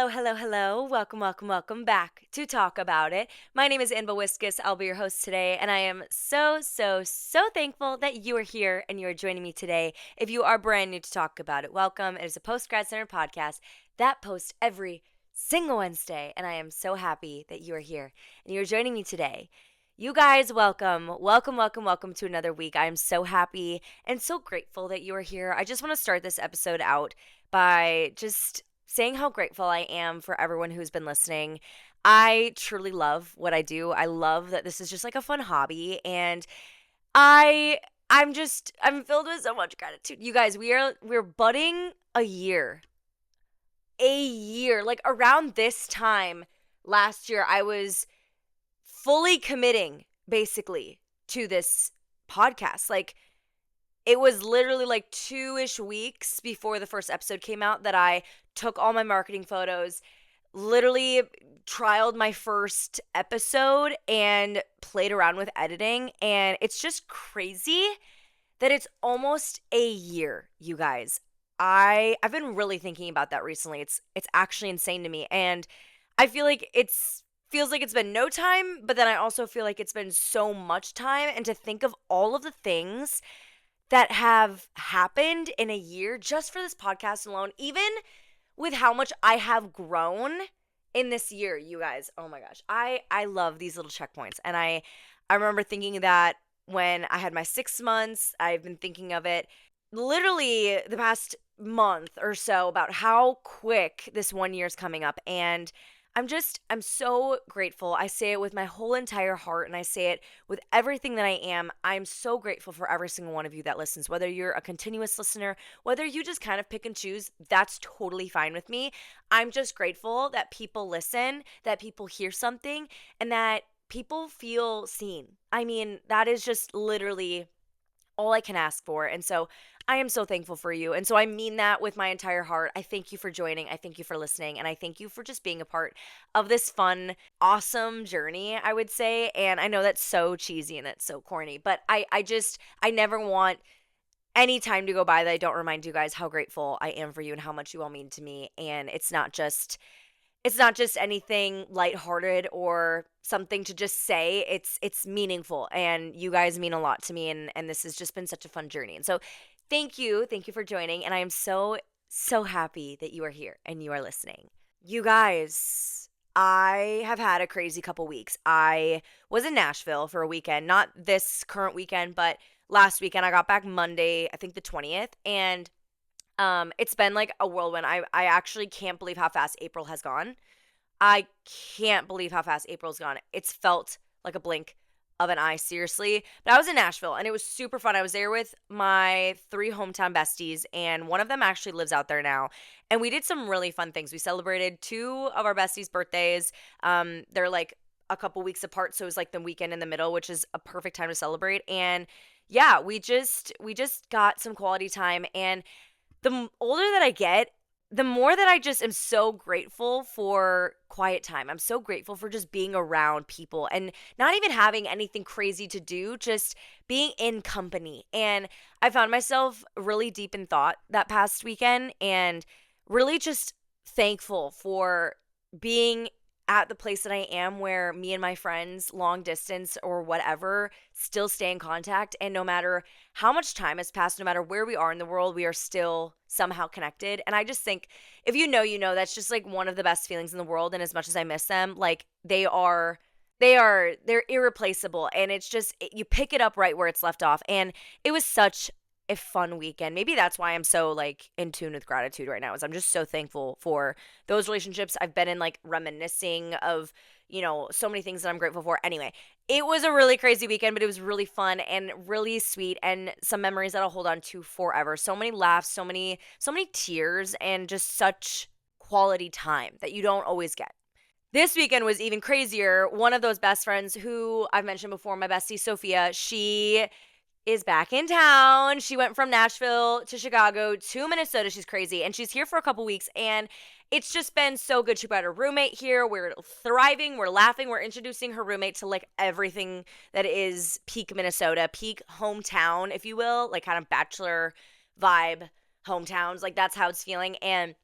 Hello, hello, hello. Welcome, welcome, welcome back to Talk About It. My name is Anne Wiskus. I'll be your host today, and I am so thankful that you are here and you are joining me today. If you are brand new to Talk About It, welcome. It is a post-grad center podcast that posts every single Wednesday, and I am so happy that you are here and you are joining me today. You guys, welcome, welcome, welcome, welcome to another week. I am so happy and so grateful that you are here. I just want to start this episode out by just saying how grateful I am for everyone who's been listening. I truly love what I do. I love that this is just like a fun hobby, and I I'm filled with so much gratitude. You guys, we're budding a year. A year. Like around this time last year, I was fully committing basically to this podcast. Like it was literally like 2-ish weeks before the first episode came out that I took all my marketing photos, literally trialed my first episode and played around with editing. And it's just crazy that it's almost a year, you guys. I've been really thinking about that recently. It's actually insane to me. And I feel like it's feels like it's been no time, but then I also feel like it's been so much time. And to think of all of the things that have happened in a year just for this podcast alone, even with how much I have grown in this year, you guys. Oh my gosh. I love these little checkpoints. And I remember thinking that when I had my 6 months. I've been thinking of it literally the past month or so about how quick this 1 year is coming up. And I'm so grateful. I say it with my whole entire heart, and I say it with everything that I am. I'm so grateful for every single one of you that listens, whether you're a continuous listener, whether you just kind of pick and choose, that's totally fine with me. I'm just grateful that people listen, that people hear something, and that people feel seen. I mean, that is just literally all I can ask for. And so I am so thankful for you. And so I mean that with my entire heart. I thank you for joining. I thank you for listening. And I thank you for just being a part of this fun, awesome journey, I would say. And I know that's so cheesy and that's so corny, but I never want any time to go by that I don't remind you guys how grateful I am for you and how much you all mean to me. And it's not just anything lighthearted or something to just say. It's meaningful, and you guys mean a lot to me, and this has just been such a fun journey. And so thank you for joining, and I am so happy that you are here and you are listening. You guys, I have had a crazy couple weeks. I was in Nashville for a weekend, not this current weekend, but last weekend. I got back Monday, I think the 20th, and it's been like a whirlwind. I actually can't believe how fast April has gone. I can't believe how fast April's gone. It's felt like a blink of an eye, seriously. But I was in Nashville and it was super fun. I was there with my 3 hometown besties, and one of them actually lives out there now. And we did some really fun things. We celebrated 2 of our besties' birthdays. They're like a couple weeks apart, so it was like the weekend in the middle, which is a perfect time to celebrate. And yeah, we just got some quality time. And older that I get, the more that I just am so grateful for quiet time. I'm so grateful for just being around people and not even having anything crazy to do, just being in company. And I found myself really deep in thought that past weekend, and really just thankful for being at the place that I am, where me and my friends, long distance or whatever, still stay in contact. And no matter how much time has passed, no matter where we are in the world, we are still somehow connected. And I just think, if you know, that's just like one of the best feelings in the world. And as much as I miss them, like they're irreplaceable. And it's just, you pick it up right where it's left off. And it was such a fun weekend. Maybe that's why I'm so like in tune with gratitude right now, is I'm just so thankful for those relationships. I've been in like reminiscing of, so many things that I'm grateful for. Anyway, it was a really crazy weekend, but it was really fun and really sweet, and some memories that I'll hold on to forever. So many laughs, so many tears, and just such quality time that you don't always get. This weekend was even crazier. One of those best friends who I've mentioned before, my bestie Sophia, she is back in town. She went from Nashville to Chicago to Minnesota. She's crazy. And she's here for a couple weeks. And it's just been so good. She brought her roommate here. We're thriving. We're laughing. We're introducing her roommate to like everything that is peak Minnesota, peak hometown, if you will, like kind of bachelor vibe hometowns. Like that's how it's feeling. And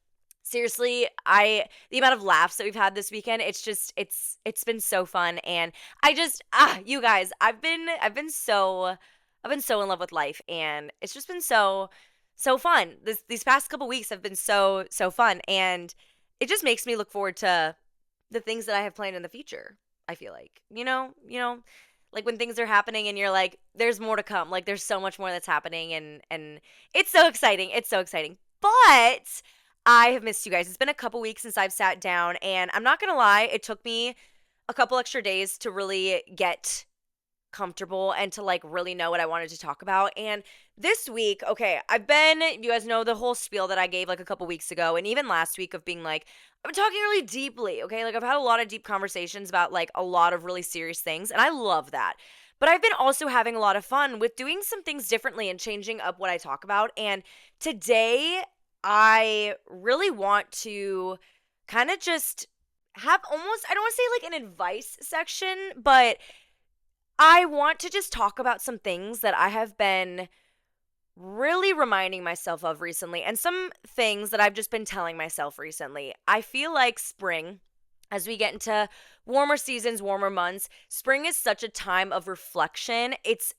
Seriously, the amount of laughs that we've had this weekend, it's been so fun. And I just you guys, I've been so in love with life, and it's just been so fun. These past couple weeks have been so fun, and it just makes me look forward to the things that I have planned in the future. I feel like, like when things are happening and you're like, there's more to come. Like there's so much more that's happening, and it's so exciting. It's so exciting. But I have missed you guys. It's been a couple weeks since I've sat down, and I'm not gonna lie, it took me a couple extra days to really get comfortable and to like really know what I wanted to talk about. And this week, okay, you guys know the whole spiel that I gave like a couple weeks ago, and even last week of being like, I'm talking really deeply, okay? Like I've had a lot of deep conversations about like a lot of really serious things, and I love that. But I've been also having a lot of fun with doing some things differently and changing up what I talk about. And today, I really want to kind of just have almost, I don't want to say like an advice section, but I want to just talk about some things that I have been really reminding myself of recently, and some things that I've just been telling myself recently. I feel like spring, as we get into warmer seasons, warmer months, spring is such a time of reflection. It's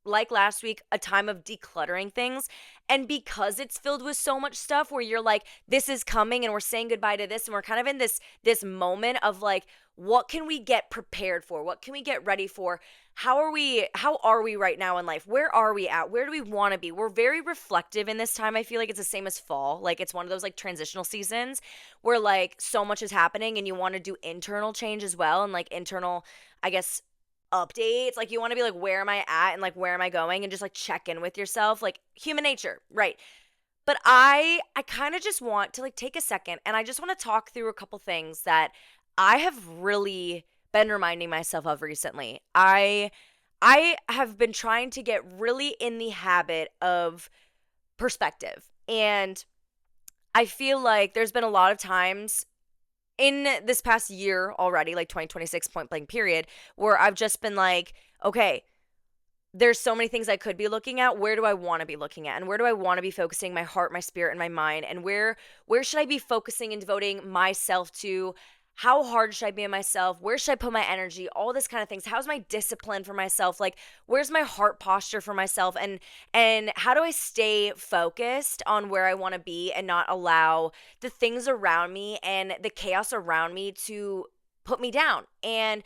like last week, a time of decluttering things. And because it's filled with so much stuff where you're like, this is coming and we're saying goodbye to this, and we're kind of in this moment of like, what can we get prepared for? What can we get ready for? How are we right now in life? Where are we at? Where do we want to be? We're very reflective in this time. I feel like it's the same as fall. Like it's one of those like transitional seasons where like so much is happening and you want to do internal change as well, and like internal, I guess, updates. Like you want to be like, where am I at and like where am I going, and just like check in with yourself, like human nature, right? But I kind of just want to like take a second, and I just want to talk through a couple things that I have really been reminding myself of recently. I have been trying to get really in the habit of perspective. And I feel like there's been a lot of times in this past year already, like 2026 point blank period, where I've just been like, okay, there's so many things I could be looking at. Where do I want to be looking at? And where do I want to be focusing my heart, my spirit, and my mind? And where should I be focusing and devoting myself to? How hard should I be on myself? Where should I put my energy? All this kind of things. How's my discipline for myself? Like, where's my heart posture for myself? And how do I stay focused on where I want to be and not allow the things around me and the chaos around me to put me down and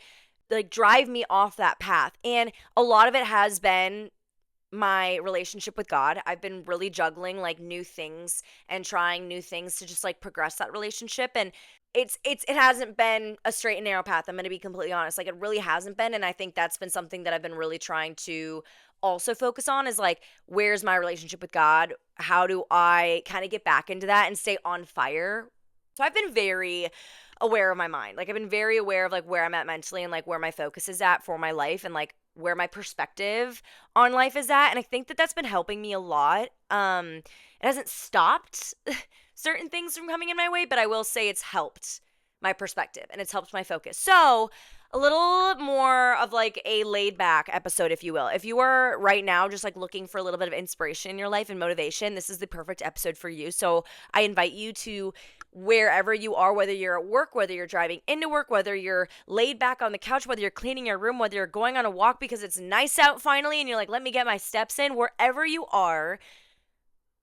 like drive me off that path? And a lot of it has been my relationship with God. I've been really juggling like new things and trying new things to just like progress that relationship. And it hasn't been a straight and narrow path. I'm going to be completely honest. Like it really hasn't been, and I think that's been something that I've been really trying to also focus on is like, where's my relationship with God? How do I kind of get back into that and stay on fire? So I've been very aware of my mind. Like I've been very aware of like where I'm at mentally and like where my focus is at for my life, and like where my perspective on life is at. And I think that that's been helping me a lot. It hasn't stopped certain things from coming in my way, but I will say it's helped my perspective and it's helped my focus. So, a little more of like a laid back episode, if you will. If you are right now just like looking for a little bit of inspiration in your life and motivation, this is the perfect episode for you. So, I invite you to wherever you are, whether you're at work, whether you're driving into work, whether you're laid back on the couch, whether you're cleaning your room, whether you're going on a walk because it's nice out finally and you're like, let me get my steps in, wherever you are,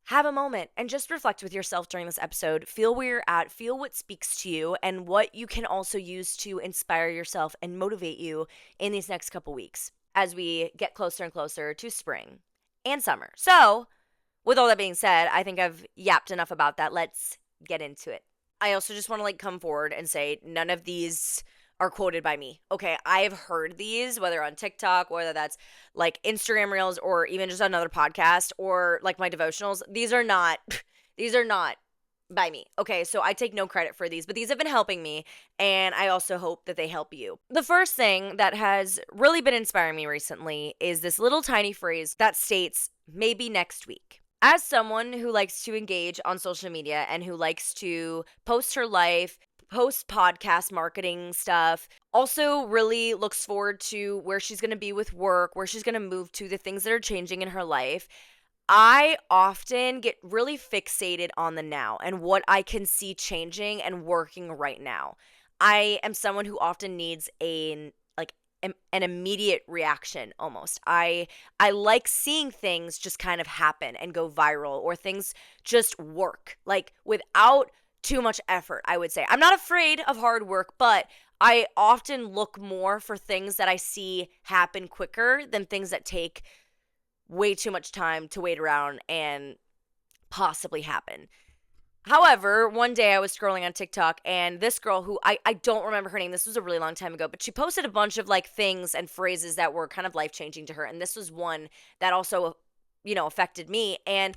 have a moment and just reflect with yourself during this episode. Feel where you're at, feel what speaks to you, and what you can also use to inspire yourself and motivate you in these next couple weeks as we get closer and closer to spring and summer. So, with all that being said, I think I've yapped enough about that. Let's get into it. I also just want to like come forward and say none of these are quoted by me. Okay, I have heard these, whether on TikTok, whether that's like Instagram Reels or even just another podcast or like my devotionals. These are not these are not by me. Okay, so I take no credit for these, but these have been helping me, and I also hope that they help you. The first thing that has really been inspiring me recently is this little tiny phrase that states, maybe next week. As someone who likes to engage on social media and who likes to post her life, post podcast marketing stuff, also really looks forward to where she's going to be with work, where she's going to move to, the things that are changing in her life, I often get really fixated on the now and what I can see changing and working right now. I am someone who often needs an immediate reaction almost. I like seeing things just kind of happen and go viral, or things just work like without too much effort, I would say. I'm not afraid of hard work, but I often look more for things that I see happen quicker than things that take way too much time to wait around and possibly happen. However, one day I was scrolling on TikTok, and this girl who I don't remember her name, this was a really long time ago, but she posted a bunch of like things and phrases that were kind of life changing to her. And this was one that also, affected me. And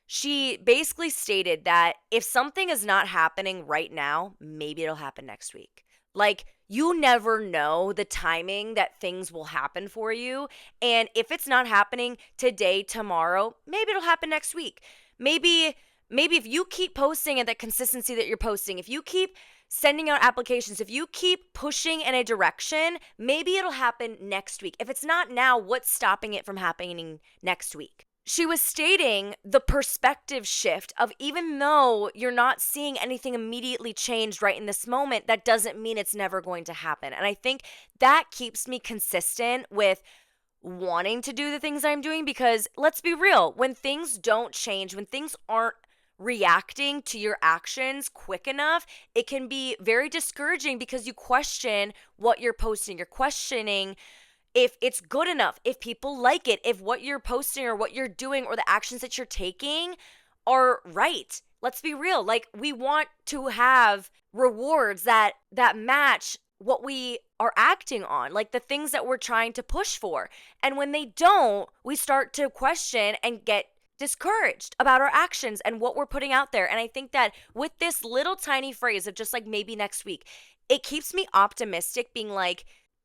she basically stated that if something is not happening right now, maybe it'll happen next week. Like, you never know the timing that things will happen for you. And if it's not happening today, tomorrow, maybe it'll happen next week. Maybe if you keep posting at the consistency that you're posting, if you keep sending out applications, if you keep pushing in a direction, maybe it'll happen next week. If it's not now, what's stopping it from happening next week? She was stating the perspective shift of, even though you're not seeing anything immediately change right in this moment, that doesn't mean it's never going to happen. And I think that keeps me consistent with wanting to do the things I'm doing, because let's be real, when things don't change, when things aren't reacting to your actions quick enough, it can be very discouraging because you question what you're posting. You're questioning if it's good enough, if people like it, if what you're posting or what you're doing or the actions that you're taking are right. Let's be real. Like, we want to have rewards that match what we are acting on, like the things that we're trying to push for. And when they don't, we start to question and get discouraged about our actions and what we're putting out there. And I think that with this little tiny phrase of just like maybe next week, it keeps me optimistic, being like,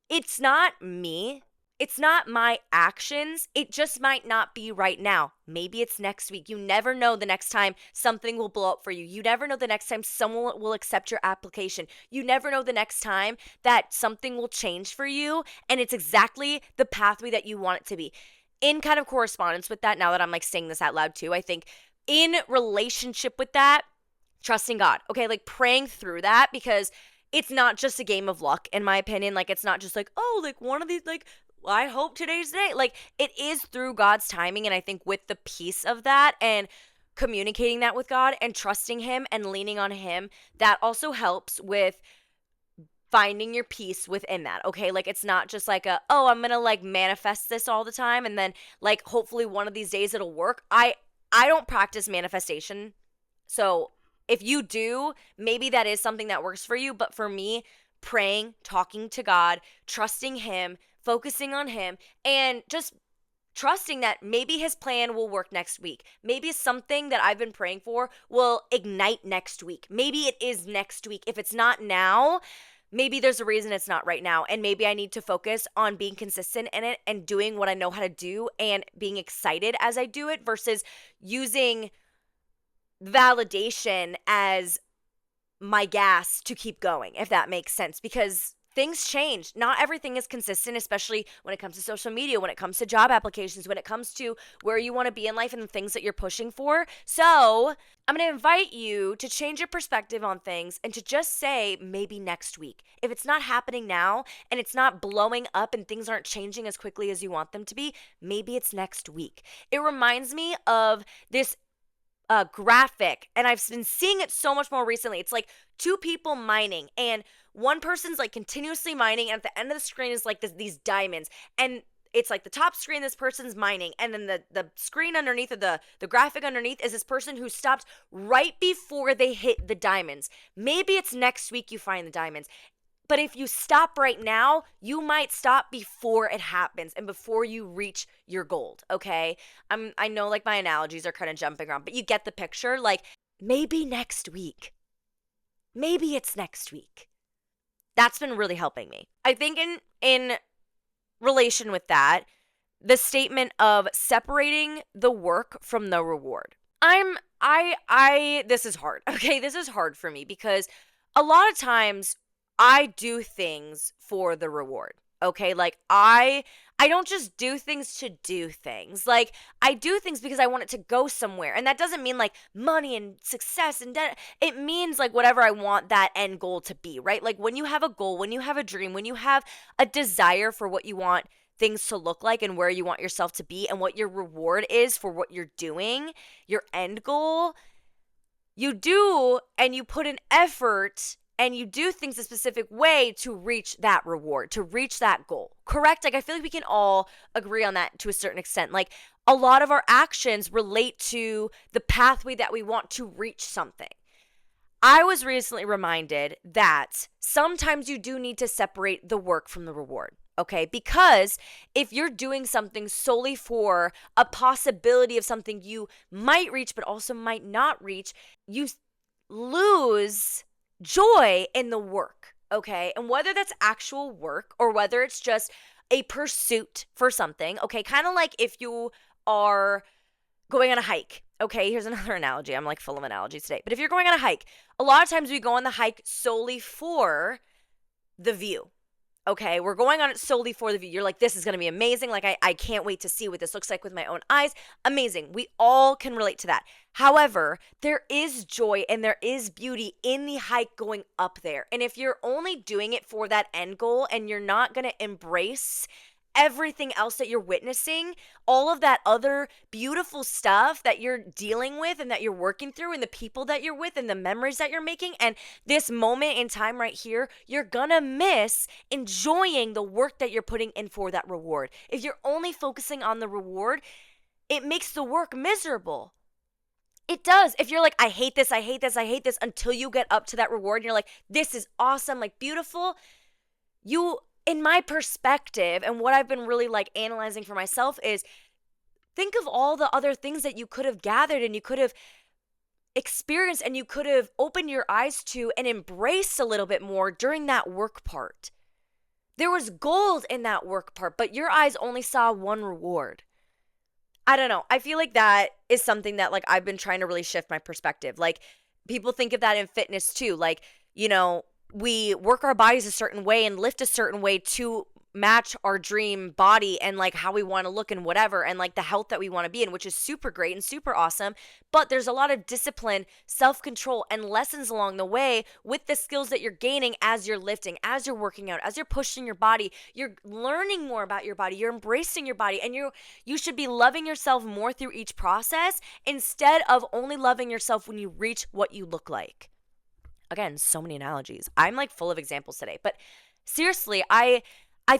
it's not me. It's not my actions. It just might not be right now. Maybe it's next week. You never know the next time something will blow up for you. You never know the next time someone will accept your application. You never know the next time that something will change for you and it's exactly the pathway that you want it to be. In kind of correspondence with that, now that I'm like saying this out loud too, I think in relationship with that, trusting God, okay, like praying through that, because it's not just a game of luck, in my opinion. Like, it's not just like, oh, like one of these, like, I hope today's the day. Like, it is through God's timing. And I think with the piece of that and communicating that with God and trusting Him and leaning on Him, that also helps with finding your peace within that. Okay, like, it's not just like I'm gonna like manifest this all the time and then like hopefully one of these days it'll work. I don't practice manifestation, so if you do, maybe that is something that works for you. But for me, praying, talking to God, trusting Him, focusing on Him, and just trusting that maybe His plan will work next week. Maybe something that I've been praying for will ignite next week. Maybe it is next week. If it's not now, maybe there's a reason it's not right now. And maybe I need to focus on being consistent in it and doing what I know how to do and being excited as I do it, versus using validation as my gas to keep going, if that makes sense. Because things change. Not everything is consistent, especially when it comes to social media, when it comes to job applications, when it comes to where you want to be in life and the things that you're pushing for. So I'm going to invite you to change your perspective on things and to just say maybe next week. If it's not happening now and it's not blowing up and things aren't changing as quickly as you want them to be, maybe it's next week. It reminds me of this graphic, and I've been seeing it so much more recently. It's like two people mining, and one person's like continuously mining, and at the end of the screen is like these diamonds, and it's like the top screen, this person's mining, and then the screen underneath, of the graphic underneath, is this person who stopped right before they hit the diamonds. Maybe it's next week you find the diamonds. But if you stop right now, you might stop before it happens and before you reach your gold, okay? I know like my analogies are kind of jumping around, but you get the picture. Like, maybe next week. Maybe it's next week. That's been really helping me. I think in relation with that, the statement of separating the work from the reward. This is hard. Okay, this is hard for me because a lot of times I do things for the reward. Okay, like I I don't just do things to do things. Like, I do things because I want it to go somewhere. And that doesn't mean like money and success and debt. It means like whatever I want that end goal to be, right? Like when you have a goal, when you have a dream, when you have a desire for what you want things to look like and where you want yourself to be and what your reward is for what you're doing, your end goal, you do and you put an effort and you do things a specific way to reach that reward, to reach that goal. Correct? Like, I feel like we can all agree on that to a certain extent. Like, a lot of our actions relate to the pathway that we want to reach something. I was recently reminded that sometimes you do need to separate the work from the reward. Okay, because if you're doing something solely for a possibility of something you might reach, but also might not reach, you lose joy in the work. Okay, and whether that's actual work or whether it's just a pursuit for something, okay, kind of like if you are going on a hike. Okay, here's another analogy. I'm like full of analogies today. But if you're going on a hike, a lot of times we go on the hike solely for the view. Okay, we're going on it solely for the view. You're like, this is going to be amazing. Like, I can't wait to see what this looks like with my own eyes. Amazing. We all can relate to that. However, there is joy and there is beauty in the hike going up there. And if you're only doing it for that end goal and you're not going to embrace everything else that you're witnessing, all of that other beautiful stuff that you're dealing with and that you're working through, and the people that you're with and the memories that you're making, and this moment in time right here, you're gonna miss enjoying the work that you're putting in for that reward. If you're only focusing on the reward, it makes the work miserable. It does. If you're like, I hate this, I hate this, I hate this, until you get up to that reward and you're like, this is awesome, like beautiful, you, in my perspective, and what I've been really like analyzing for myself is, think of all the other things that you could have gathered and you could have experienced and you could have opened your eyes to and embraced a little bit more during that work part. There was gold in that work part, but your eyes only saw one reward. I don't know. I feel like that is something that like I've been trying to really shift my perspective. Like, people think of that in fitness too. Like, we work our bodies a certain way and lift a certain way to match our dream body and like how we want to look and whatever, and like the health that we want to be in, which is super great and super awesome. But there's a lot of discipline, self-control, and lessons along the way with the skills that you're gaining as you're lifting, as you're working out, as you're pushing your body. You're learning more about your body, you're embracing your body, and you should be loving yourself more through each process instead of only loving yourself when you reach what you look like. Again, so many analogies. I'm like full of examples today. But seriously, I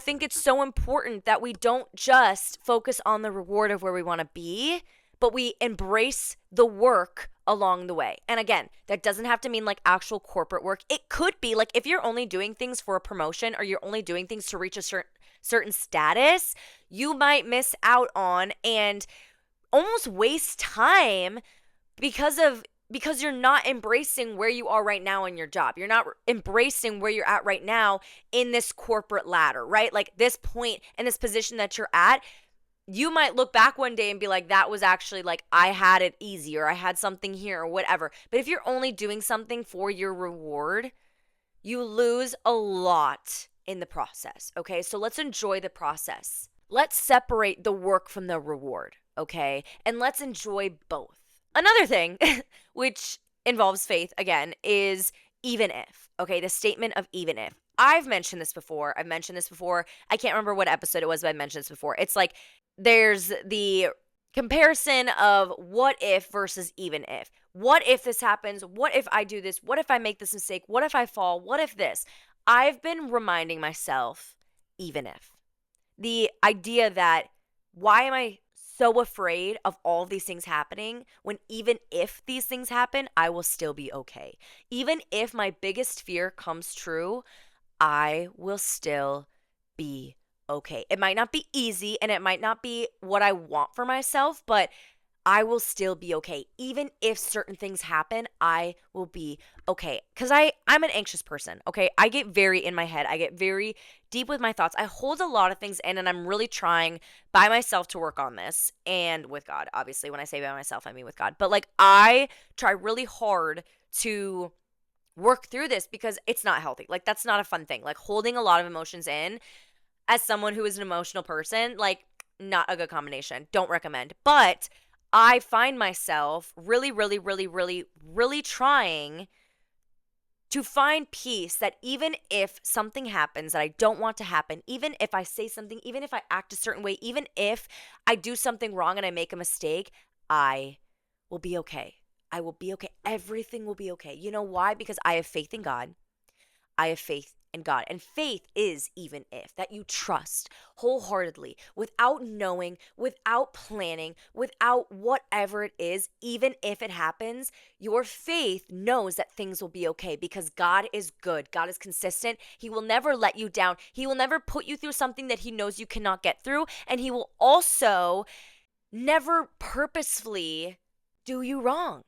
think it's so important that we don't just focus on the reward of where we want to be, but we embrace the work along the way. And again, that doesn't have to mean like actual corporate work. It could be like if you're only doing things for a promotion or you're only doing things to reach a certain status, you might miss out on and almost waste time because you're not embracing where you are right now in your job. You're not embracing where you're at right now in this corporate ladder, right? Like this point and this position that you're at, you might look back one day and be like, that was actually like, I had it easy, or I had something here or whatever. But if you're only doing something for your reward, you lose a lot in the process, okay? So let's enjoy the process. Let's separate the work from the reward, okay? And let's enjoy both. Another thing, which involves faith again, is even if, okay? The statement of even if. I've mentioned this before. I can't remember what episode it was, but I mentioned this before. It's like there's the comparison of what if versus even if. What if this happens? What if I do this? What if I make this mistake? What if I fall? What if this? I've been reminding myself, even if. The idea that, why am I so afraid of all these things happening when even if these things happen, I will still be okay. Even if my biggest fear comes true, I will still be okay. It might not be easy and it might not be what I want for myself, but I will still be okay. Even if certain things happen, I will be okay. Because I'm an anxious person, okay? I get very in my head. I get very deep with my thoughts. I hold a lot of things in, and I'm really trying by myself to work on this. And with God, obviously. When I say by myself, I mean with God. But like, I try really hard to work through this because it's not healthy. Like, that's not a fun thing. Like, holding a lot of emotions in, as someone who is an emotional person, like, not a good combination. Don't recommend. But I find myself really, really, really, really, really trying to find peace that even if something happens that I don't want to happen, even if I say something, even if I act a certain way, even if I do something wrong and I make a mistake, I will be okay. I will be okay. Everything will be okay. You know why? Because I have faith in God. I have faith in God. And faith is even if, that you trust wholeheartedly without knowing, without planning, without whatever it is, even if it happens, your faith knows that things will be okay because God is good. God is consistent. He will never let you down. He will never put you through something that He knows you cannot get through. And He will also never purposefully do you wrong.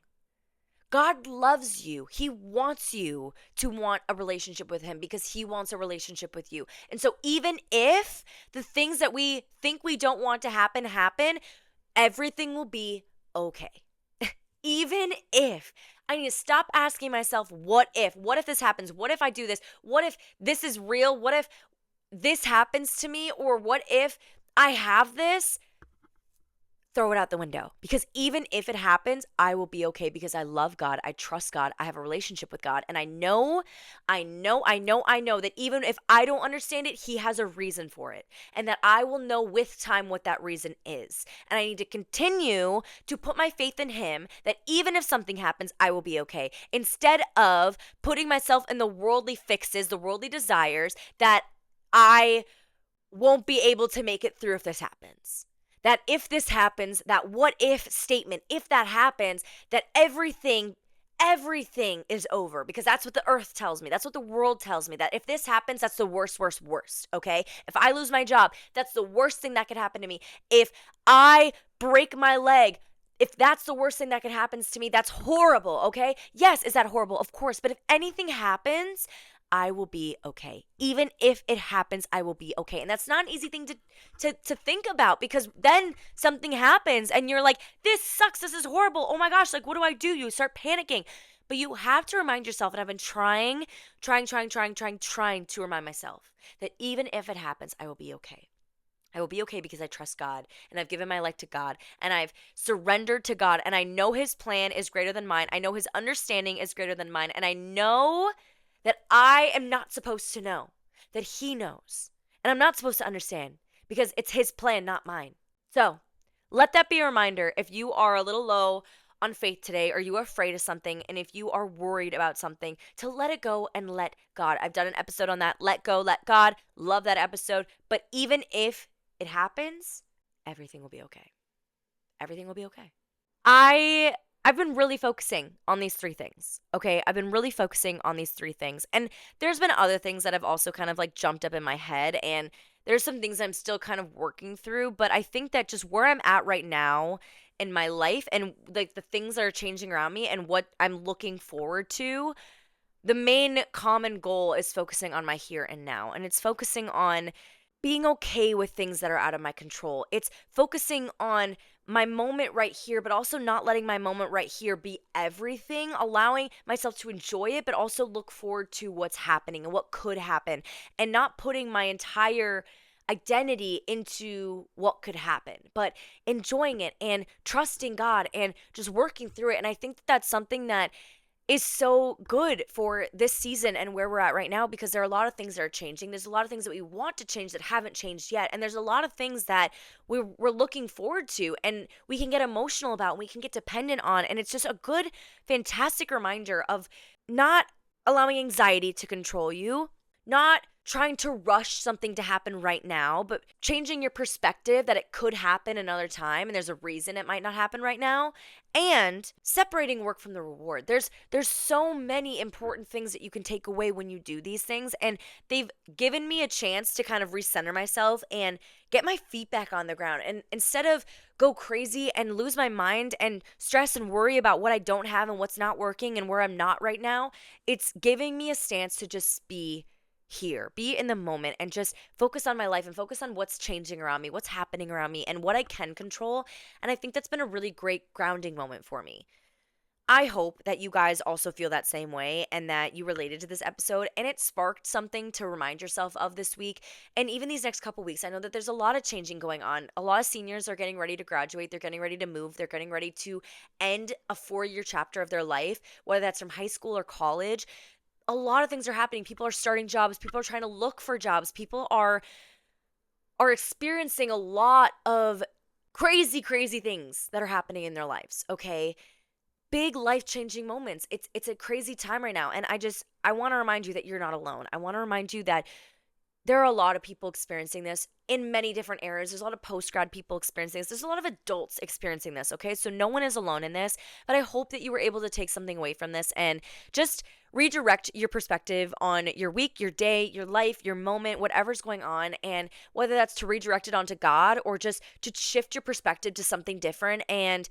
God loves you. He wants you to want a relationship with Him because He wants a relationship with you. And so, even if the things that we think we don't want to happen, everything will be okay. Even if I need to stop asking myself, what if? What if this happens? What if I do this? What if this is real? What if this happens to me? Or what if I have this? Throw it out the window, because even if it happens, I will be okay because I love God. I trust God. I have a relationship with God. And I know that even if I don't understand it, He has a reason for it. And that I will know with time what that reason is. And I need to continue to put my faith in Him that even if something happens, I will be okay. Instead of putting myself in the worldly fixes, the worldly desires that I won't be able to make it through if this happens. That if this happens, that what if statement, if that happens, that everything is over, because that's what the earth tells me. That's what the world tells me, that if this happens, that's the worst, okay? If I lose my job, that's the worst thing that could happen to me. If I break my leg, if that's the worst thing that could happen to me, that's horrible, okay? Yes, is that horrible? Of course. But if anything happens, I will be okay. Even if it happens, I will be okay. And that's not an easy thing to think about, because then something happens and you're like, this sucks. This is horrible. Oh my gosh, like, what do I do? You start panicking. But you have to remind yourself, and I've been trying to remind myself that even if it happens, I will be okay. I will be okay because I trust God, and I've given my life to God, and I've surrendered to God, and I know His plan is greater than mine. I know His understanding is greater than mine, and I know that I am not supposed to know, that He knows. And I'm not supposed to understand because it's His plan, not mine. So let that be a reminder if you are a little low on faith today, or you are afraid of something, and if you are worried about something, to let it go and let God. I've done an episode on that. Let go, let God. Love that episode. But even if it happens, everything will be okay. Everything will be okay. I've been really focusing on these three things. Okay? I've been really focusing on these three things. And there's been other things that have also kind of like jumped up in my head, and there's some things I'm still kind of working through, but I think that just where I'm at right now in my life, and like the things that are changing around me and what I'm looking forward to, the main common goal is focusing on my here and now. And it's focusing on being okay with things that are out of my control. It's focusing on my moment right here, but also not letting my moment right here be everything, allowing myself to enjoy it, but also look forward to what's happening and what could happen, and not putting my entire identity into what could happen, but enjoying it and trusting God and just working through it. And I think that that's something that is so good for this season and where we're at right now, because there are a lot of things that are changing. There's a lot of things that we want to change that haven't changed yet. And there's a lot of things that we're looking forward to and we can get emotional about and we can get dependent on. And it's just a good, fantastic reminder of not allowing anxiety to control you, not trying to rush something to happen right now, but changing your perspective that it could happen another time and there's a reason it might not happen right now, and separating work from the reward. There's so many important things that you can take away when you do these things, and they've given me a chance to kind of recenter myself and get my feet back on the ground, and instead of go crazy and lose my mind and stress and worry about what I don't have and what's not working and where I'm not right now, it's giving me a stance to just be here, be in the moment, and just focus on my life and focus on what's changing around me, what's happening around me, and what I can control. And I think that's been a really great grounding moment for me. I hope that you guys also feel that same way and that you related to this episode and it sparked something to remind yourself of this week and even these next couple weeks. I know that there's a lot of changing going on. A lot of seniors are getting ready to graduate, they're getting ready to move, they're getting ready to end a 4-year chapter of their life, whether that's from high school or college. A lot of things are happening. People are starting jobs, people are trying to look for jobs, people are experiencing a lot of crazy things that are happening in their lives, okay? Big life-changing moments. It's a crazy time right now and I want to remind you that you're not alone. I want to remind you that there are a lot of people experiencing this in many different areas. There's a lot of post-grad people experiencing this. There's a lot of adults experiencing this, okay? So no one is alone in this, but I hope that you were able to take something away from this and just redirect your perspective on your week, your day, your life, your moment, whatever's going on, and whether that's to redirect it onto God or just to shift your perspective to something different and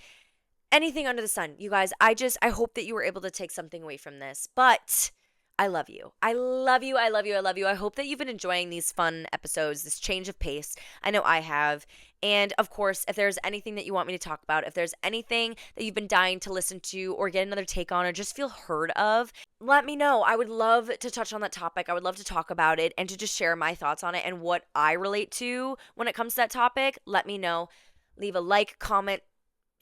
anything under the sun. You guys, I hope that you were able to take something away from this. But I love you. I love you. I love you. I love you. I hope that you've been enjoying these fun episodes, this change of pace. I know I have. And of course, if there's anything that you want me to talk about, if there's anything that you've been dying to listen to or get another take on or just feel heard of, let me know. I would love to touch on that topic. I would love to talk about it and to just share my thoughts on it and what I relate to when it comes to that topic. Let me know. Leave a like, comment,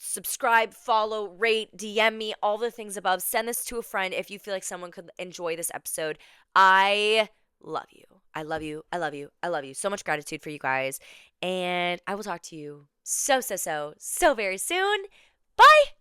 subscribe, follow, rate, DM me, all the things above. Send this to a friend if you feel like someone could enjoy this episode. I love you. I love you. I love you. I love you. So much gratitude for you guys. And I will talk to you so very soon. Bye.